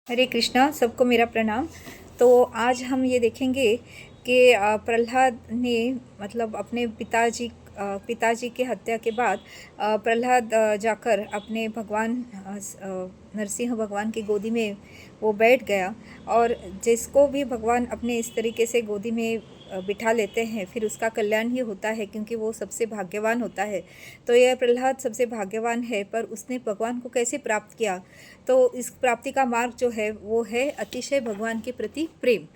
हरे कृष्णा, सबको मेरा प्रणाम। तो आज हम ये देखेंगे कि प्रहलाद ने मतलब अपने पिताजी के हत्या के बाद प्रहलाद जाकर अपने भगवान नरसिंह भगवान की गोदी में वो बैठ गया। और जिसको भी भगवान अपने इस तरीके से गोदी में बिठा लेते हैं फिर उसका कल्याण ही होता है, क्योंकि वो सबसे भाग्यवान होता है। तो यह प्रहलाद सबसे भाग्यवान है, पर उसने भगवान को कैसे प्राप्त किया? तो इस प्राप्ति का मार्ग जो है वो है अतिशय भगवान के प्रति प्रेम।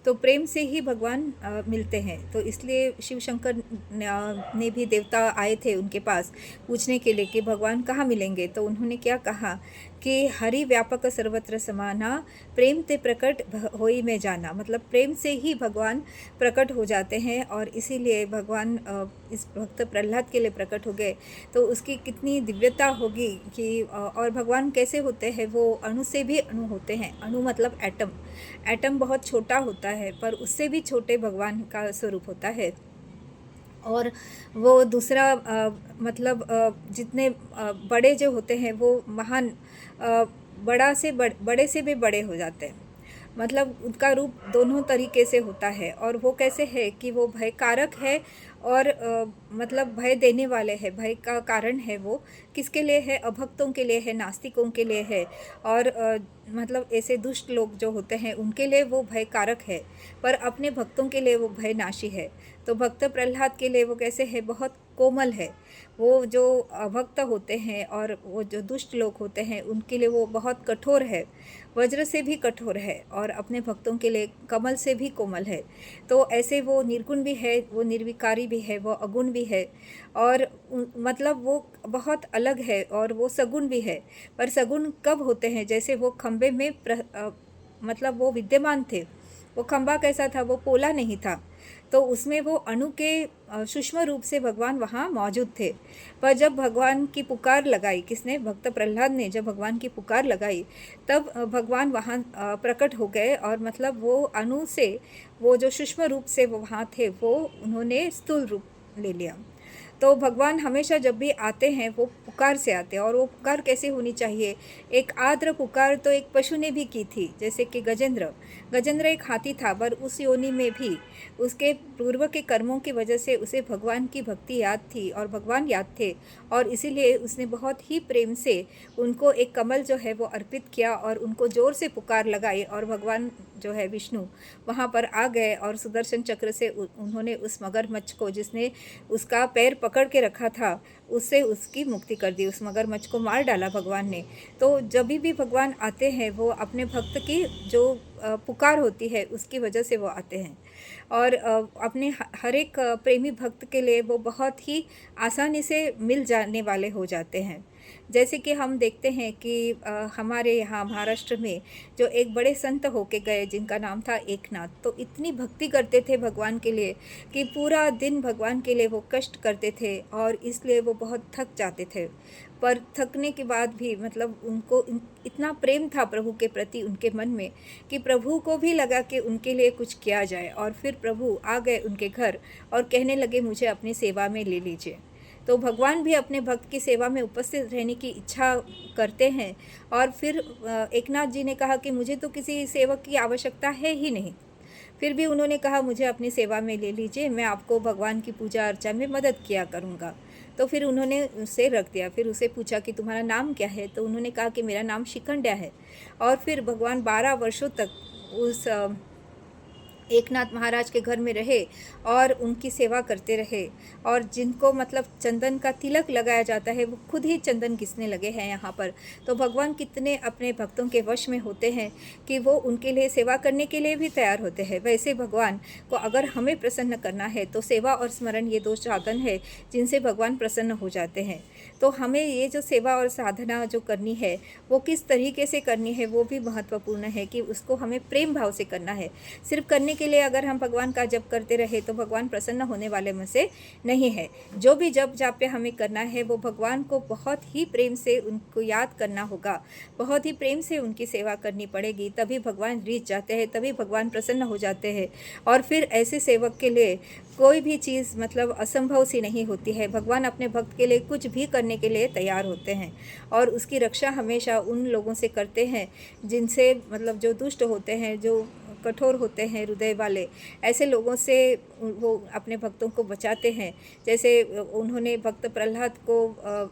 तो प्रेम से ही भगवान मिलते हैं। तो इसलिए शिव शंकर ने भी देवता आए थे उनके पास पूछने के लिए कि भगवान कहाँ मिलेंगे। तो उन्होंने क्या कहा कि हरि व्यापक सर्वत्र समाना, प्रेम ते प्रकट होई में जाना। मतलब प्रेम से ही भगवान प्रकट हो जाते हैं, और इसीलिए भगवान इस भक्त प्रहलाद के लिए प्रकट हो गए। तो उसकी कितनी दिव्यता होगी कि और भगवान कैसे होते हैं? वो अणु से भी अणु होते हैं। अणु मतलब एटम। एटम बहुत छोटा होता है, पर उससे भी छोटे भगवान का स्वरूप होता है। और वो दूसरा मतलब जितने बड़े जो होते हैं वो महान बड़े से भी बड़े हो जाते हैं। मतलब उनका रूप दोनों तरीके से होता है। और वो कैसे है कि वो भय कारक है, और मतलब भय देने वाले हैं। भय का कारण है वो किसके लिए है? अभक्तों के लिए है, नास्तिकों के लिए है, और मतलब ऐसे दुष्ट लोग जो होते हैं उनके लिए वो भय कारक है, पर अपने भक्तों के लिए वो भय नाशी है। तो भक्त प्रहलाद के लिए वो कैसे है? बहुत कोमल है। वो जो अभक्त होते हैं और वो जो दुष्ट लोग होते हैं उनके लिए वो बहुत कठोर है, वज्र से भी कठोर है, और अपने भक्तों के लिए कमल से भी कोमल है। तो ऐसे वो निर्गुण भी है, वो निर्विकारी भी है, वो अगुण भी है, और मतलब वो बहुत अलग है, और वो सगुण भी है। पर सगुण कब होते हैं? जैसे वो खंबे में मतलब वो विद्यमान थे। वो खंबा कैसा था? वो पोला नहीं था, तो उसमें वो अणु के सूक्ष्म रूप से भगवान वहाँ मौजूद थे। पर जब भगवान की पुकार लगाई, किसने? भक्त प्रहलाद ने जब भगवान की पुकार लगाई, तब भगवान वहाँ प्रकट हो गए। और मतलब वो अणु से, वो जो सूक्ष्म रूप से वो वहाँ थे, वो उन्होंने स्थूल रूप ले लिया। तो भगवान हमेशा जब भी आते हैं वो पुकार से आते हैं। और वो पुकार कैसे होनी चाहिए? एक आर्द्र पुकार तो एक पशु ने भी की थी, जैसे कि गजेंद्र एक हाथी था, पर उस योनि में भी उसके पूर्व के कर्मों की वजह से उसे भगवान की भक्ति याद थी और भगवान याद थे, और इसीलिए उसने बहुत ही प्रेम से उनको एक कमल जो है वो अर्पित किया और उनको जोर से पुकार लगाई। और भगवान जो है विष्णु वहाँ पर आ गए, और सुदर्शन चक्र से उन्होंने उस मगरमच्छ को, जिसने उसका पैर पकड़ के रखा था, उससे उसकी मुक्ति कर दी। उस मगरमच्छ को मार डाला भगवान ने। तो जब भी भगवान आते हैं वो अपने भक्त की जो पुकार होती है उसकी वजह से वो आते हैं। और अपने हर एक प्रेमी भक्त के लिए वो बहुत ही आसानी से मिल जाने वाले हो जाते हैं। जैसे कि हम देखते हैं कि हमारे यहाँ महाराष्ट्र में जो एक बड़े संत होके गए जिनका नाम था एकनाथ, तो इतनी भक्ति करते थे भगवान के लिए कि पूरा दिन भगवान के लिए वो कष्ट करते थे, और इसलिए वो बहुत थक जाते थे। पर थकने के बाद भी मतलब उनको इतना प्रेम था प्रभु के प्रति उनके मन में कि प्रभु को भी लगा कि उनके लिए कुछ किया जाए। और फिर प्रभु आ गए उनके घर और कहने लगे, मुझे अपनी सेवा में ले लीजिए। तो भगवान भी अपने भक्त की सेवा में उपस्थित रहने की इच्छा करते हैं। और फिर एकनाथ जी ने कहा कि मुझे तो किसी सेवक की आवश्यकता है ही नहीं। फिर भी उन्होंने कहा, मुझे अपनी सेवा में ले लीजिए, मैं आपको भगवान की पूजा अर्चा में मदद किया करूँगा। तो फिर उन्होंने उसे रख दिया। फिर उसे पूछा कि तुम्हारा नाम क्या है? तो उन्होंने कहा कि मेरा नाम शिखंडिया है। और फिर भगवान 12 वर्षों तक उस एकनाथ महाराज के घर में रहे और उनकी सेवा करते रहे। और जिनको मतलब चंदन का तिलक लगाया जाता है वो खुद ही चंदन घिसने लगे हैं यहाँ पर। तो भगवान कितने अपने भक्तों के वश में होते हैं कि वो उनके लिए सेवा करने के लिए भी तैयार होते हैं। वैसे भगवान को अगर हमें प्रसन्न करना है तो सेवा और स्मरण ये दो साधन है जिनसे भगवान प्रसन्न हो जाते हैं। तो हमें ये जो सेवा और साधना जो करनी है वो किस तरीके से करनी है वो भी महत्वपूर्ण है कि उसको हमें प्रेम भाव से करना है। सिर्फ करने के लिए अगर हम भगवान का जप करते रहे तो भगवान प्रसन्न होने वाले में से नहीं है। जो भी जप जाप पे हमें करना है वो भगवान को बहुत ही प्रेम से उनको याद करना होगा, बहुत ही प्रेम से उनकी सेवा करनी पड़ेगी, तभी भगवान रीझ जाते हैं, तभी भगवान प्रसन्न हो जाते हैं। और फिर ऐसे सेवक के लिए कोई भी चीज़ मतलब असंभव सी नहीं होती है। भगवान अपने भक्त के लिए कुछ भी करने के लिए तैयार होते हैं और उसकी रक्षा हमेशा उन लोगों से करते हैं जिनसे मतलब जो दुष्ट होते हैं, जो कठोर होते हैं हृदय वाले, ऐसे लोगों से वो अपने भक्तों को बचाते हैं। जैसे उन्होंने भक्त प्रहलाद को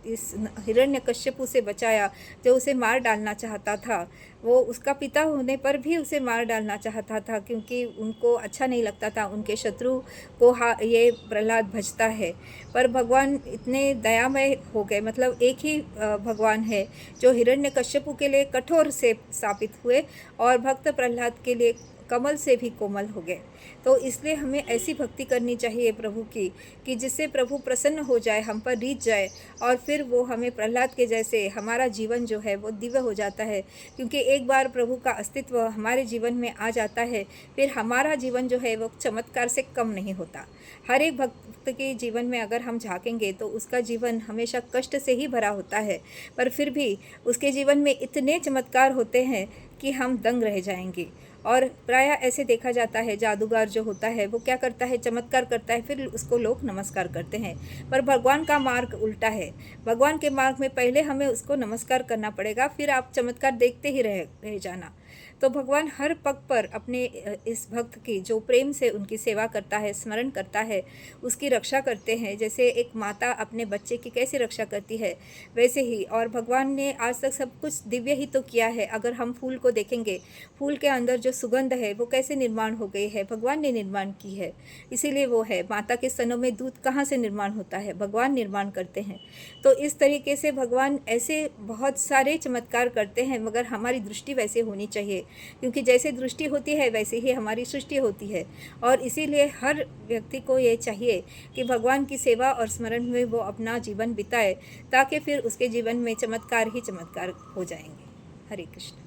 इस हिरण्यकश्यपु से बचाया जो उसे मार डालना चाहता था। वो उसका पिता होने पर भी उसे मार डालना चाहता था क्योंकि उनको अच्छा नहीं लगता था उनके शत्रु को ये प्रहलाद भजता है। पर भगवान इतने दयामय हो गए, मतलब एक ही भगवान है जो हिरण्यकश्यपु के लिए कठोर से साबित हुए और भक्त प्रहलाद के लिए कमल से भी कोमल हो गए। तो इसलिए हमें ऐसी भक्ति करनी चाहिए प्रभु की कि जिससे प्रभु प्रसन्न हो जाए, हम पर रीझ जाए और फिर वो हमें प्रहलाद के जैसे हमारा जीवन जो है वो दिव्य हो जाता है। क्योंकि एक बार प्रभु का अस्तित्व हमारे जीवन में आ जाता है फिर हमारा जीवन जो है वो चमत्कार से कम नहीं होता। हर एक भक्त के जीवन में अगर हम झाँकेंगे तो उसका जीवन हमेशा कष्ट से ही भरा होता है, पर फिर भी उसके जीवन में इतने चमत्कार होते हैं कि हम दंग रह जाएंगे। और प्रायः ऐसे देखा जाता है जादूगर जो होता है वो क्या करता है, चमत्कार करता है, फिर उसको लोग नमस्कार करते हैं। पर भगवान का मार्ग उल्टा है। भगवान के मार्ग में पहले हमें उसको नमस्कार करना पड़ेगा, फिर आप चमत्कार देखते ही रह जाना। तो भगवान हर पग पर अपने इस भक्त की जो प्रेम से उनकी सेवा करता है, स्मरण करता है, उसकी रक्षा करते हैं। जैसे एक माता अपने बच्चे की कैसे रक्षा करती है वैसे ही। और भगवान ने आज तक सब कुछ दिव्य ही तो किया है। अगर हम फूल को देखेंगे, फूल के अंदर जो सुगंध है वो कैसे निर्माण हो गई है, भगवान ने निर्माण की है, इसीलिए वो है। माता के स्तनों में दूध कहाँ से निर्माण होता है, भगवान निर्माण करते हैं। तो इस तरीके से भगवान ऐसे बहुत सारे चमत्कार करते हैं, मगर हमारी दृष्टि वैसे होनी चाहिए क्योंकि जैसे दृष्टि होती है वैसे ही हमारी सृष्टि होती है। और इसीलिए हर व्यक्ति को ये चाहिए कि भगवान की सेवा और स्मरण में वो अपना जीवन बिताए ताकि फिर उसके जीवन में चमत्कार ही चमत्कार हो जाएंगे। हरे कृष्ण।